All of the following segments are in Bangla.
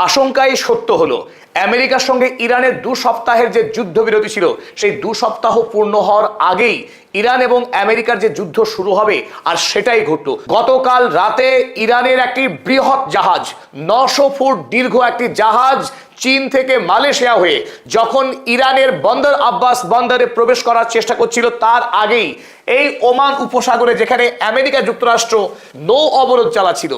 আশঙ্কাই সত্য হলো। আমেরিকার সঙ্গে ইরানের 2 সপ্তাহের যে যুদ্ধবিরতি ছিল, সেই 2 সপ্তাহ পূর্ণ হওয়ার আগেই ইরান এবং আমেরিকার যে যুদ্ধ শুরু হবে, আর সেটাই ঘটল। গতকাল রাতে ইরানের একটি বৃহৎ জাহাজ, 900 ফুট দীর্ঘ একটি জাহাজ, চীন থেকে মালয়েশিয়া হয়ে যখন ইরানের বন্দর আব্বাস বন্দরে প্রবেশ করার চেষ্টা করছিল, তার আগেই এই ওমান উপসাগরে, যেখানে আমেরিকা যুক্তরাষ্ট্র নৌ অবরোধ চালাচ্ছিল,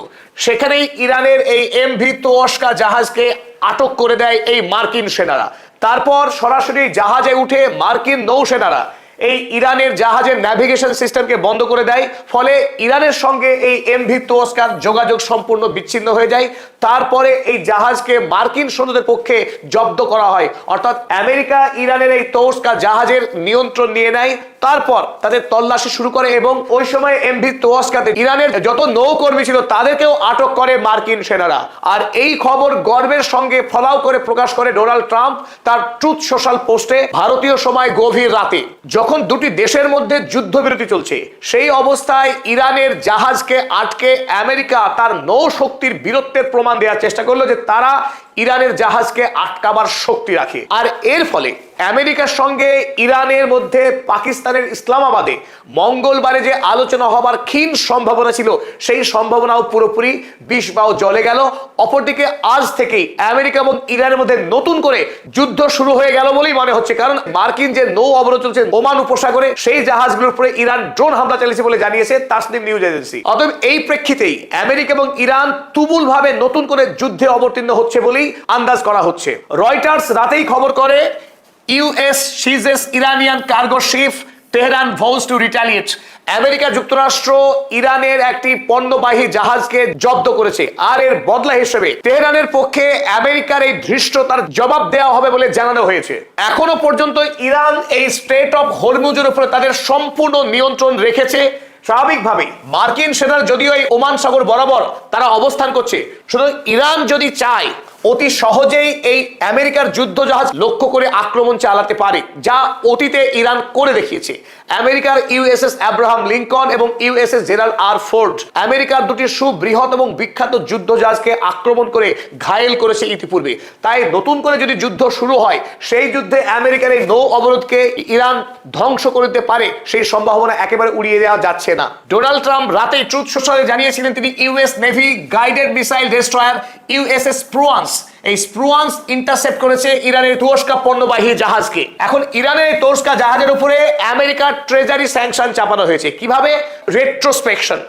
সেখানেই ইরানের এই এমভি তোয়াস্কা জাহাজকে আটক করে দেয় এই মার্কিন সেনারা। তারপর সরাসরি জাহাজে উঠে মার্কিন নৌসেনারা এই ইরানের জাহাজের ন্যাভিগেশন সিস্টেমকে বন্ধ করে দেয়। ফলে ইরানের সঙ্গে এই এমভি তোয়াস্কার যোগাযোগ সম্পূর্ণ বিচ্ছিন্ন হয়ে যায়। তারপরে এই জাহাজকে মার্কিন সৈন্যদের পক্ষে জব্দ করা হয়, অর্থাৎ আমেরিকা ইরানের এই তোয়াস্কা জাহাজের নিয়ন্ত্রণ নিয়ে নেয়। তারপর তাদের তল্লাশি শুরু করে এবং ওই সময় এমভি তোয়াস্কাতে ইরানের যত নৌকর্মী ছিল তাদেরকেও আটক করে মার্কিন সেনারা। আর এই খবর গর্বের সঙ্গে ফলাও করে প্রকাশ করে ডোনাল্ড ট্রাম্প তার ট্রুথ সোশ্যাল পোস্টে। ভারতীয় সময় গভীর রাতে যখন দুটি দেশের মধ্যে যুদ্ধবিরতি চলছে, সেই অবস্থায় ইরানের জাহাজকে আটকে আমেরিকা তার নৌ শক্তির বীরত্বের প্রমাণ দেওয়ার চেষ্টা করলো যে তারা ইরানের জাহাজকে আটকাবার শক্তি রাখে। আর এর ফলে আমেরিকার সঙ্গে ইরানের মধ্যে পাকিস্তানের ইসলামাবাদে মঙ্গলবারে যে আলোচনা হবার ক্ষীণ সম্ভাবনা ছিল, সেই সম্ভাবনাও পুরোপুরি বিষবাও জ্বলে গেল। অপরদিকে আজ থেকেই আমেরিকা এবং ইরানের মধ্যে নতুন করে যুদ্ধ শুরু হয়ে গেল বলেই মনে হচ্ছে, কারণ মার্কিন যে নৌ অবরোধ চলছে ওমান উপসাগরে, সেই জাহাজগুলোর উপরে ইরান ড্রোন হামলা চালিয়েছে বলে জানিয়েছে তাসনিম নিউজ এজেন্সি। অতএব এই প্রেক্ষিতেই আমেরিকা এবং ইরান তুমুল ভাবে নতুন করে যুদ্ধে অবতীর্ণ হচ্ছে বলেই আন্দাজ করা হচ্ছে। রয়টার্স রাতেই খবর করে, US সিজেস Iranian cargo sheep, Tehran ভোজ টু রিটালিয়েট। আমেরিকা যুক্তরাষ্ট্র ইরানের একটি পণ্যবাহী জাহাজকে জব্দ করেছে, আর এর বদলা হিসেবে তেহরানের পক্ষে আমেরিকার এই ধৃষ্টতার জবাব দেওয়া হবে বলে জানানো হয়েছে। এখনো পর্যন্ত ইরান এই স্ট্রেট অফ হরমুজের উপরে তাদের সম্পূর্ণ নিয়ন্ত্রণ রেখেছে। স্বাভাবিকভাবেই মার্কিন সেনারা যদিও এই ওমান সাগর বরাবর তারা অবস্থান করছে, শুধু ইরান যদি চায় অতি সহজেই এই আমেরিকার যুদ্ধ জাহাজ লক্ষ্য করে আক্রমণ চালাতে পারে, যা অতীতে ইরান করে দেখিয়েছে। আমেরিকার ইউএসএস আব্রাহাম লিঙ্কন এবং ইউএসএস জেরাল্ড আর ফোর্ড আমেরিকার দুটি সুবৃহৎ এবং বিখ্যাত যুদ্ধ জাহাজকে আক্রমণ করে ঘায়েল করেছে ইতিপূর্বে। তাই নতুন করে যদি যুদ্ধ শুরু হয়, সেই যুদ্ধে আমেরিকার এই নৌ অবরোধকে ইরান ধ্বংস করে দিতে পারে, সেই সম্ভাবনা একেবারে উড়িয়ে দেওয়া যাচ্ছে না। ডোনাল্ড ট্রাম্প রাতে ট্রুথ সোশ্যালে জানিয়েছিলেন তিনি US Navy guided missile destroyer USS Spruance, এই স্প্রুয়ান্স ইন্টারসেপ্ট করেছে ইরানের তোয়াস্কা পণ্যবাহী জাহাজকে। এখন ইরানের তোয়াস্কা জাহাজের উপরে আমেরিকার ট্রেজারি স্যাংশন চাপানো হয়েছে। কিভাবে? রেট্রোস্পেকশন।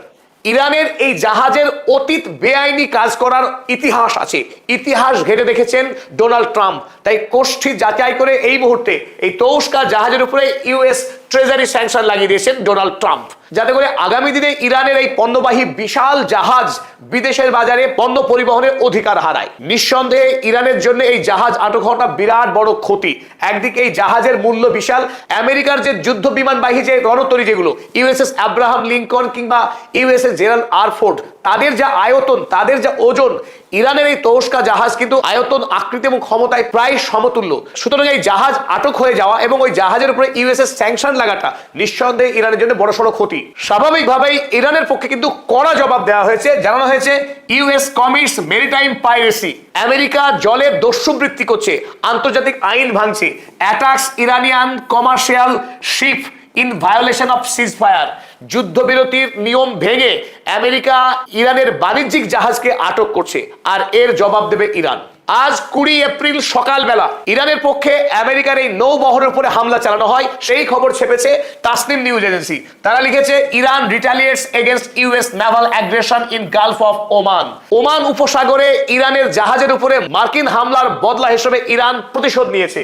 ইরানের এই জাহাজের অতীত বেআইনি কাজ করার ইতিহাস আছে, ইতিহাস ঘেটে দেখেছেন ডোনাল্ড ট্রাম্প। তাই কোষ্ঠী যাচাই করে এই মুহূর্তে এই তোয়াস্কা জাহাজের উপরে ইউএস ট্রেজারি স্যাংশন লাগিয়ে দিয়েছেন ডোনাল্ড ট্রাম্প, যাতে করে আগামী দিনে ইরানের এই পণ্যবাহী বিশাল জাহাজ বিদেশের বাজারে পণ্য পরিবহনের অধিকার হারায়। নিঃসন্দেহে ইরানের জন্য এই জাহাজ আটক হওয়াটা বিরাট বড় ক্ষতি। একদিকে এই জাহাজের মূল্য বিশাল, আমেরিকার যে যুদ্ধ বিমানবাহী যে রণতরী যেগুলো ইউএসএস আব্রাহাম লিঙ্কন কিংবা ইউএসএস জেরাল্ড আর ফোর্ড, তাদের যা আয়তন, তাদের যা ওজন, ইরানের এই তোয়াস্কা জাহাজ কিন্তু আয়তন, আকৃতি এবং ক্ষমতায় প্রায় সমতুল্য। সুতরাং এই জাহাজ আটক হয়ে যাওয়া এবং ওই জাহাজের উপরে ইউএসএস স্যাংশন লাগাটা নিঃসন্দেহে ইরানের জন্য বড়সড় ক্ষতি। স্বাভাবিকভাবেই ইরানের পক্ষে কিন্তু কড়া জবাব দেওয়া হয়েছে। জানানো হয়েছে US commits maritime piracy, America জলে দস্যুবৃত্তি করছে, আন্তর্জাতিক আইন ভাঙছে, attacks Iranian commercial ship in violation of ceasefire. যুদ্ধবিরতির নিয়ম ভেঙে আমেরিকা ইরানের বাণিজ্যিক জাহাজকে আটক করছে, আর এর জবাব দেবে ইরান। আজ 20 এপ্রিল সকালবেলা ইরানের পক্ষে আমেরিকার এই নৌবহরের উপরে হামলা চালানো হয়, সেই খবর ছেপেছে তাসনিম নিউজ এজেন্সি। তারা লিখেছে Iran retaliates against US naval aggression in Gulf of Oman. Oman উপসাগরে ইরানের জাহাজের উপরে মার্কিন হামলার বদলা হিসেবে ইরান প্রতিশোধ নিয়েছে।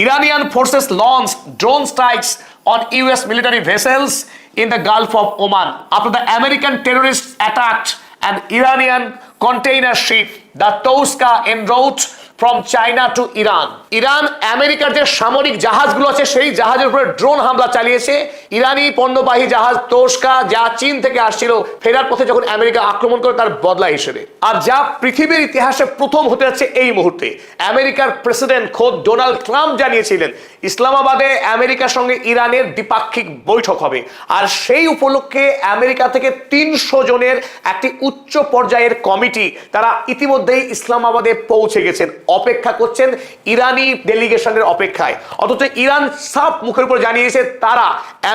Iranian forces launched drone strikes on US military vessels in the Gulf of Oman after the American terrorists attacked an Iranian container ship, the Toska, en route from China two Iran. Iran আমেরিকার যে সামরিক জাহাজগুলো আছে সেই জাহাজের উপরে ড্রোন হামলা চালিয়েছে। ইরানি পণ্যবাহী জাহাজ তোশকা যা চীন থেকে আসছিল ফেরার পথে যখন আমেরিকা আক্রমণ করে তার বদলা হিসেবে, আর যা পৃথিবীর ইতিহাসে প্রথম হতে যাচ্ছে এই মুহূর্তে। আমেরিকার প্রেসিডেন্ট খোদ ডোনাল্ড ট্রাম্প জানিয়েছিলেন ইসলামাবাদে আমেরিকার সঙ্গে ইরানের দ্বিপাক্ষিক বৈঠক হবে, আর সেই উপলক্ষে আমেরিকা থেকে 300 জনের একটি উচ্চ পর্যায়ের কমিটি তারা ইতিমধ্যেই ইসলামাবাদে পৌঁছে গেছেন, অপেক্ষা করছেন ইরানি ডেলিগেশনের অপেক্ষায়। অথচ ইরান সাফ মুখের উপর জানিয়েছে তারা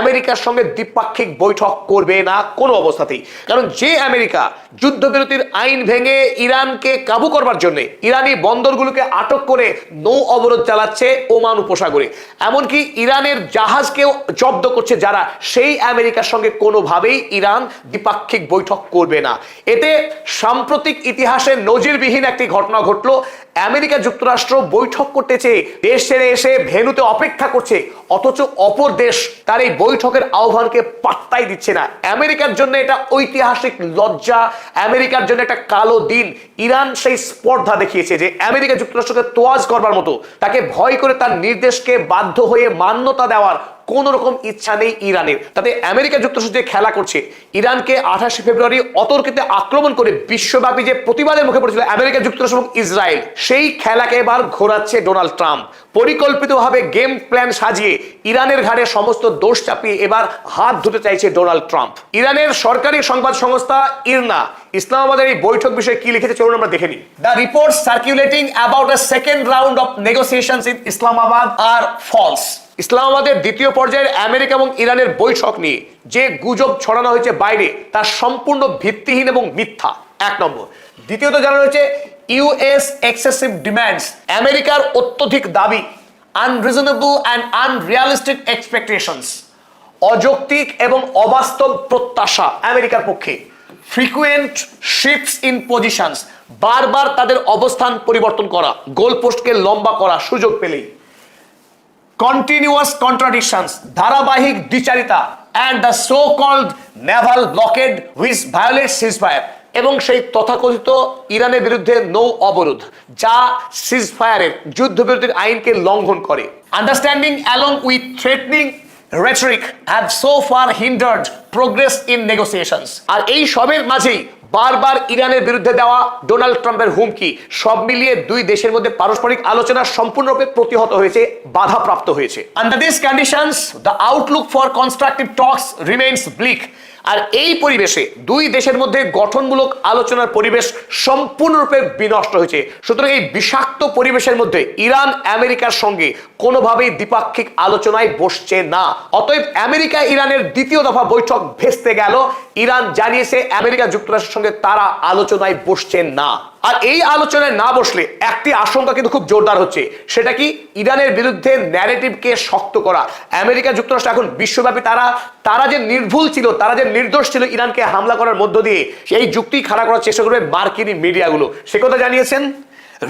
আমেরিকার সঙ্গে দ্বিপাক্ষিক বৈঠক করবে না কোনো অবস্থাতেই। কারণ যে আমেরিকা যুদ্ধবিরতির আইন ভেঙে ইরানকে কাবু করবার জন্য ইরানি বন্দরগুলোকে আটক করে নৌ অবরোধ চালাচ্ছে ওমান উপসাগরে, এমনকি ইরানের জাহাজকেও জব্দ করছে যারা, সেই আমেরিকার সঙ্গে কোনোভাবেই ইরান দ্বিপাক্ষিক বৈঠক করবে না। এতে সাম্প্রতিক ইতিহাসে নজিরবিহীন একটি ঘটনা ঘটলো। আমেরিকা যুক্তরাষ্ট্র বৈঠক করতে চেয়ে দেশ ছেড়ে এসে ভেন্যুতে অপেক্ষা করছে, অথচ অপর দেশ তার এই বৈঠকের আহ্বানকে পাত্তাই দিচ্ছে না। আমেরিকার জন্য এটা ঐতিহাসিক লজ্জা, আমেরিকার জন্য একটা কালো দিন। ইরান সেই স্পর্ধা দেখিয়েছে যে আমেরিকা যুক্তরাষ্ট্রকে তোয়াজ করবার মতো, তাকে ভয় করে তার নির্দেশকে বাধ্য হয়ে মান্যতা দেওয়ার কোন রকম ইচ্ছা নেই ইরানের। তাতে আমেরিকা যুক্তরাষ্ট্র যে খেলা করছে, ইরানকে 28 ফেব্রুয়ারি অতর্কিতে আক্রমণ করে বিশ্বব্যাপী যে প্রতিবাদের মুখে পড়েছিল আমেরিকা যুক্তরাষ্ট্র এবং ইসরায়েল, সেই খেলাকে এবার ঘোরাচ্ছে ডোনাল্ড ট্রাম্প। পরিকল্পিতভাবে গেম প্ল্যান সাজিয়ে ইরানের ঘাড়ে সমস্ত দোষ চাপিয়ে এবার হাত ধুতে চাইছে ডোনাল্ড ট্রাম্প। ইরানের সরকারি সংবাদ সংস্থা ইরনা ইসলামাবাদের এই বৈঠক বিষয়ে কি লিখেছে চলুন আমরা দেখে নিই। The reports circulating about a second round of negotiations in Islamabad are false. ইসলামাবাদের দ্বিতীয় পর্যায়ের আমেরিকা এবং ইরানের বৈঠক নিয়ে যে গুজব ছড়ানো হয়েছে বাইরে, তা সম্পূর্ণ ভিত্তিহীন এবং মিথ্যা, 1 নম্বর। দ্বিতীয়ত জানানো হয়েছে ইউএস এক্সেসিভ ডিমান্ডস, আমেরিকার অত্যধিক দাবি, আনরিজনেবল অ্যান্ড আনরিয়ালিস্টিক এক্সপেকটেশনস, অযৌক্তিক এবং অবাস্তব প্রত্যাশা আমেরিকার পক্ষে, ফ্রিকুয়েন্ট শিফটস ইন পজিশনস, বারবার তাদের অবস্থান পরিবর্তন করা, গোলপোস্টকে লম্বা করা সুযোগ পেলেই, কন্টিনিউয়াস কন্ট্রাডিকশনস, ধারাবাহিক দ্বিচারিতা, and the so called naval blockade which violates ceasefire, এবং সেই তথাকথিত ইরানের বিরুদ্ধে নৌ অবরোধ যা সিজফায়ারের যুদ্ধবিরতির আইনকে লঙ্ঘন করে। Understanding along with threatening rhetoric have so far hindered progress in negotiations। আর এই সবের মাঝেই বারবার ইরানের বিরুদ্ধে দেওয়া ডোনাল্ড ট্রাম্পের হুমকি, সব মিলিয়ে দুই দেশের মধ্যে পারস্পরিক আলোচনা সম্পূর্ণরূপে প্রতিহত হয়েছে, বাধাপ্রাপ্ত হয়েছে। Under this conditions the outlook for constructive talks remains bleak. আর এই পরিবেশে দুই দেশের মধ্যে গঠনমূলক আলোচনার পরিবেশ সম্পূর্ণরূপে বিনষ্ট হয়েছে। সুতরাং এই বিষাক্ত পরিবেশের মধ্যে ইরান আমেরিকার সঙ্গে কোনোভাবেই দ্বিপাক্ষিক আলোচনায় বসছে না। অতএব আমেরিকা ইরানের দ্বিতীয় দফা বৈঠক ভেস্তে গেল। ইরান জানিয়েছে আমেরিকা যুক্তরাষ্ট্রের সঙ্গে তারা আলোচনায় বসছেন না। আর এই আলোচনায় না বসলে একটি আশঙ্কা কিন্তু খুব জোরদার হচ্ছে, সেটা কি ইরানের বিরুদ্ধে ন্যারেটিভকে শক্ত করা। আমেরিকা যুক্তরাষ্ট্র এখন বিশ্বব্যাপী তারা যে নির্ভুল ছিল, তারা যে নির্দোষ ছিল ইরানকে হামলা করার মধ্য দিয়ে, সেই যুক্তি খাড়া করার চেষ্টা করবে মার্কিনী মিডিয়াগুলো। সে কথা জানিয়েছেন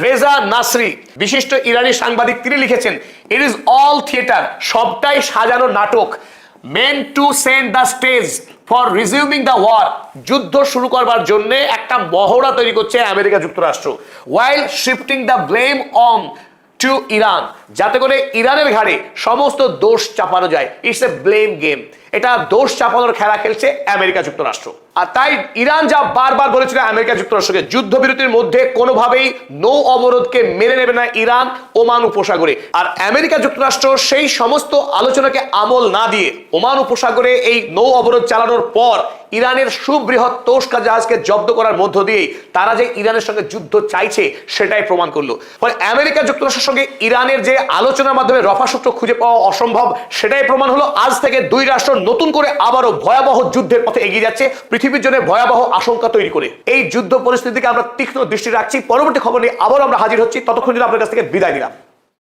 রেজা নাসরি, বিশিষ্ট ইরানি সাংবাদিক। তিনি লিখেছেন ইট ইজ অল থিয়েটার, সবটাই সাজানো নাটক, meant to set the stage for resuming the war, যুদ্ধ শুরু করবার জন্য একটা মহড়া তৈরি করছে আমেরিকা যুক্তরাষ্ট্র, while shifting the blame on to Iran, যাতে করে ইরানের ঘাড়ে সমস্ত দোষ চাপানো যায়। ইটস এ ব্লেম গেম, এটা দোষ চাপানোর খেলা খেলছে আমেরিকা যুক্তরাষ্ট্র। আর তাই ইরান যা বারবার বলেছিল আমেরিকা যুক্তরাষ্ট্রকে, যুদ্ধবিরতির মধ্যে কোনোভাবেই নৌ অবরোধকে মেনে নেবে না ইরান ওমান উপসাগরে। আর আমেরিকা যুক্তরাষ্ট্র সেই সমস্ত আলোচনাকে আমল না দিয়ে ওমান উপসাগরে এই নৌ অবরোধ চালানোর পর ইরানের সুবৃহৎ তোশকা জাহাজকে জব্দ করার মধ্য দিয়েই তারা যে ইরানের সঙ্গে যুদ্ধ চাইছে সেটাই প্রমাণ করলো। ফলে আমেরিকা যুক্তরাষ্ট্রের সঙ্গে ইরানের যে আলোচনার মাধ্যমে রফাসূত্র খুঁজে পাওয়া অসম্ভব, সেটাই প্রমাণ হলো। আজ থেকে দুই রাষ্ট্র নতুন করে আবারও ভয়াবহ যুদ্ধের পথে এগিয়ে যাচ্ছে, পৃথিবীর জন্য ভয়াবহ আশঙ্কা তৈরি করে। এই যুদ্ধ পরিস্থিতিকে আমরা তীক্ষ্ণ দৃষ্টি রাখছি। পরবর্তী খবর নিয়ে আবারও আমরা হাজির হচ্ছি, ততক্ষণ জন্য আপনার কাছ থেকে বিদায় নিলাম।